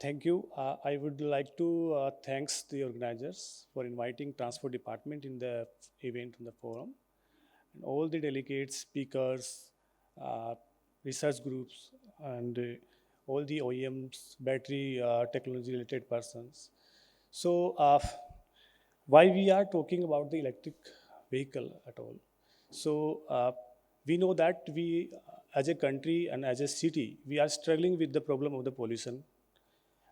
Thank you. I would like to thanks the organizers for inviting Transport Department in the event in the forum, and all the delegates, speakers, uh, research groups, and all the OEMs, battery technology related persons. So, why we are talking about the electric vehicle at all? So, we know that we, as a country and as a city, we are struggling with the problem of the pollution,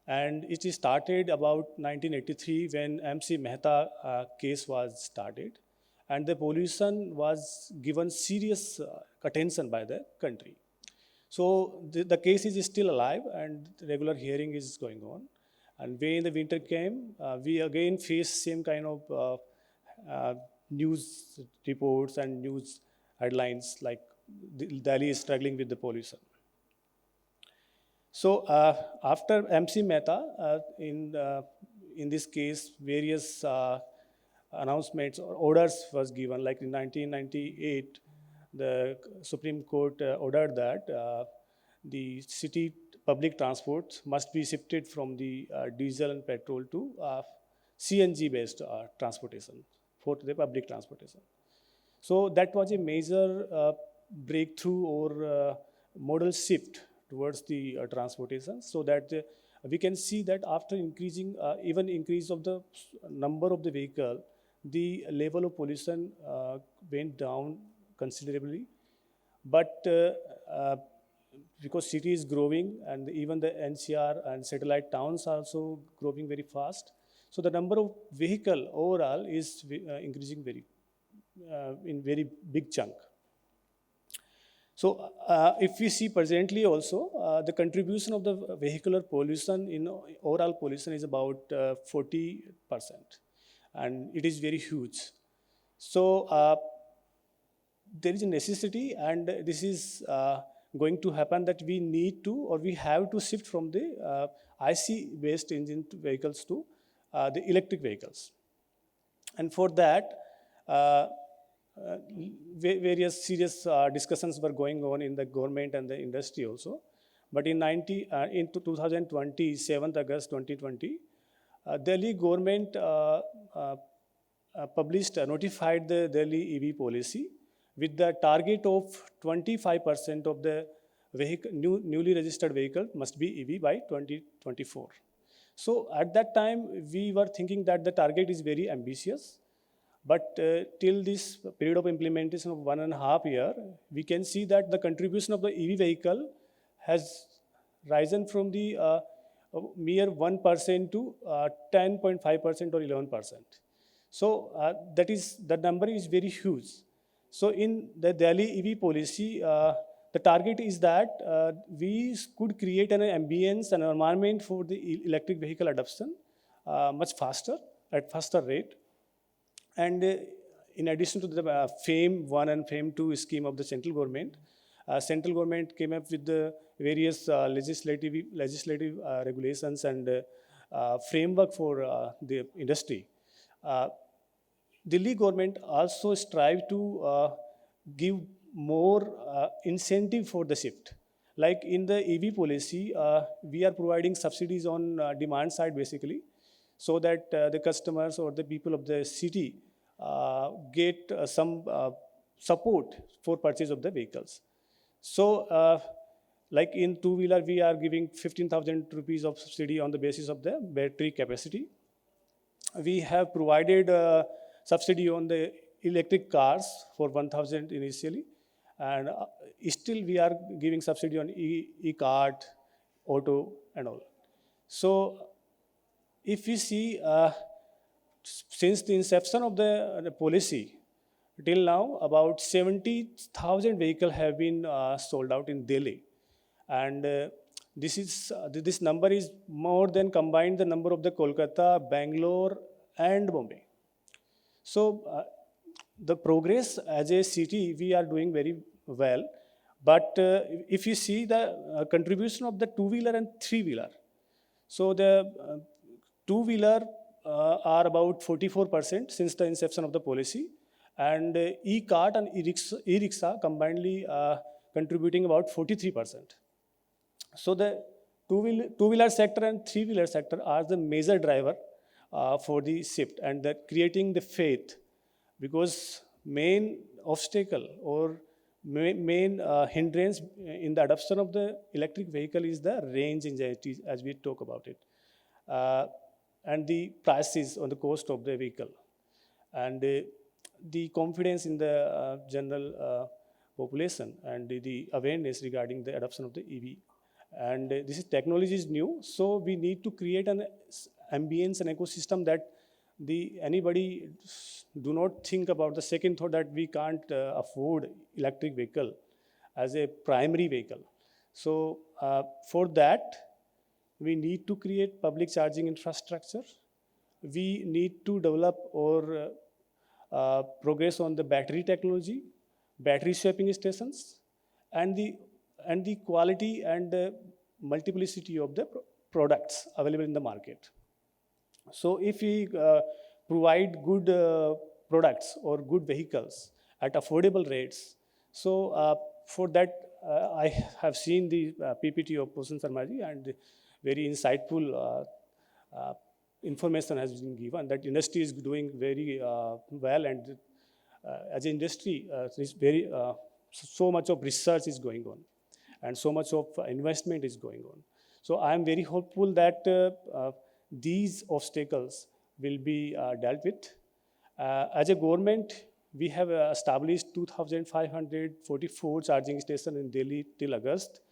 and it started about 1983 when MC Mehta case was started, and the pollution was given serious attention by the country. So the case is still alive, and the regular hearing is going on. And when the winter came, we again faced same kind of news reports and news headlines like Delhi is struggling with the pollution. So after MC Mehta, in this case, various announcements or orders was given. Like in 1998, the Supreme Court ordered that the city public transport must be shifted from the diesel and petrol to CNG-based transportation for the public transportation. So that was a major breakthrough or model shift towards the transportation, so that we can see that after increasing, even increase of the number of the vehicle, the level of pollution went down considerably. But because city is growing and even the NCR and satellite towns are also growing very fast, so the number of vehicle overall is increasing in very big chunk. So if we see presently also, the contribution of the vehicular pollution in overall pollution is about 40%, and it is very huge. So there is a necessity, and this is going to happen, that we need to or we have to shift from the IC-based engine vehicles to the electric vehicles. And for that, uh, various serious discussions were going on in the government and the industry also. But in 2020, 7th August 2020, Delhi government published, notified the Delhi EV policy with the target of 25% of the newly registered vehicle must be EV by 2024. So at that time, we were thinking that the target is very ambitious, but till this period of implementation of 1.5 years, we can see that the contribution of the EV vehicle has risen from the mere 1% to 10.5% or 11%. So the number is very huge. So in the Delhi EV policy, the target is that we could create an ambience and environment for the electric vehicle adoption much faster, at faster rate. And in addition to the FAME 1 and FAME 2 scheme of the central government came up with the various legislative regulations and framework for the industry. Delhi government also strive to give more incentive for the shift. Like in the EV policy, we are providing subsidies on demand side basically, so that the customers or the people of the city get some support for purchase of the vehicles. So like in two-wheeler, we are giving 15,000 rupees of subsidy on the basis of the battery capacity. We have provided subsidy on the electric cars for 1,000 initially, and still we are giving subsidy on e-cart, auto, and all. So if we see, since the inception of the policy till now, about 70,000 vehicles have been sold out in Delhi, and this number is more than combined the number of the Kolkata, Bangalore, and Bombay. So the progress as a city, we are doing very well. But if you see the contribution of the two-wheeler and three-wheeler, so the two-wheeler are about 44% since the inception of the policy, and e-cart and e-rickshaw combinedly contributing about 43%. So the Two-wheeler sector and three-wheeler sector are the major driver for the shift and that creating the faith, because main obstacle or main hindrance in the adoption of the electric vehicle is the range anxiety, as we talk about it, uh, and the prices on the cost of the vehicle, and the confidence in the general population, and the awareness regarding the adoption of the EV. And this is technology is new, so we need to create an ambience and ecosystem that the anybody do not think about the second thought that we can't afford electric vehicle as a primary vehicle. So for that, we need to create public charging infrastructure. We need to develop or progress on the battery technology, battery swapping stations, and the quality and the multiplicity of the products available in the market. So if we provide good products or good vehicles at affordable rates, so for that I have seen the PPT of Posan Sarmaji, and very insightful information has been given that industry is doing very well, and as an industry, is very so much of research is going on, and so much of investment is going on. So I am very hopeful that these obstacles will be dealt with. As a government, we have established 2,544 charging stations in Delhi till August,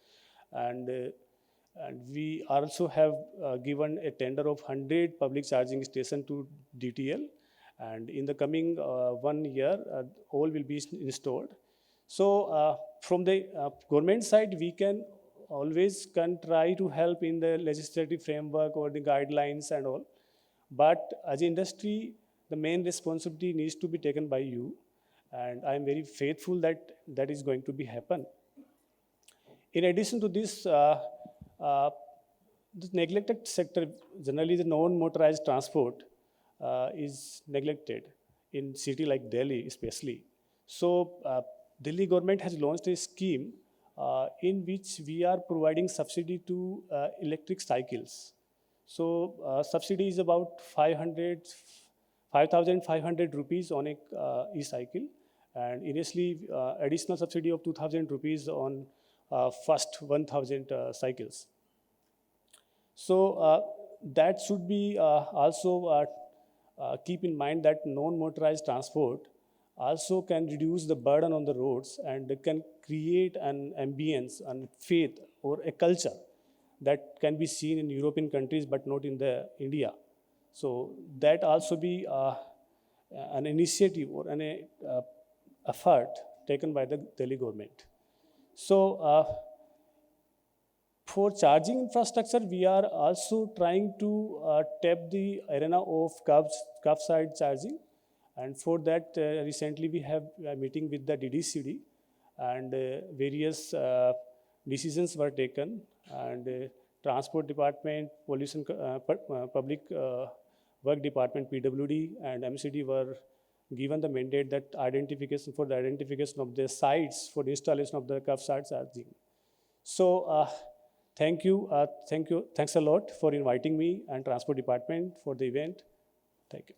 and we also have given a tender of 100 public charging stations to DTL, and in the coming 1 year, all will be installed. So from the government side, we can always can try to help in the legislative framework or the guidelines and all. But as industry, the main responsibility needs to be taken by you. And I'm very faithful that that is going to be happen. In addition to this, the neglected sector, generally the non-motorized transport is neglected in city like Delhi especially. So Delhi government has launched a scheme in which we are providing subsidy to electric cycles. So subsidy is about 5,500 rupees on a e-cycle, and initially additional subsidy of 2,000 rupees on first 1,000 cycles. So that should be also keep in mind that non-motorized transport also can reduce the burden on the roads and can create an ambience and faith or a culture that can be seen in European countries but not in the India. So that also be an initiative or an effort taken by the Delhi government. So for charging infrastructure, we are also trying to tap the arena of curbside charging. And for that, recently we have a meeting with the DDCD, and various decisions were taken, and Transport Department, Pollution, Public Work Department, PWD, and MCD were given the mandate that identification of the sites for the installation of the curbside charging. So thank you, thanks a lot for inviting me and Transport Department for the event. Thank you.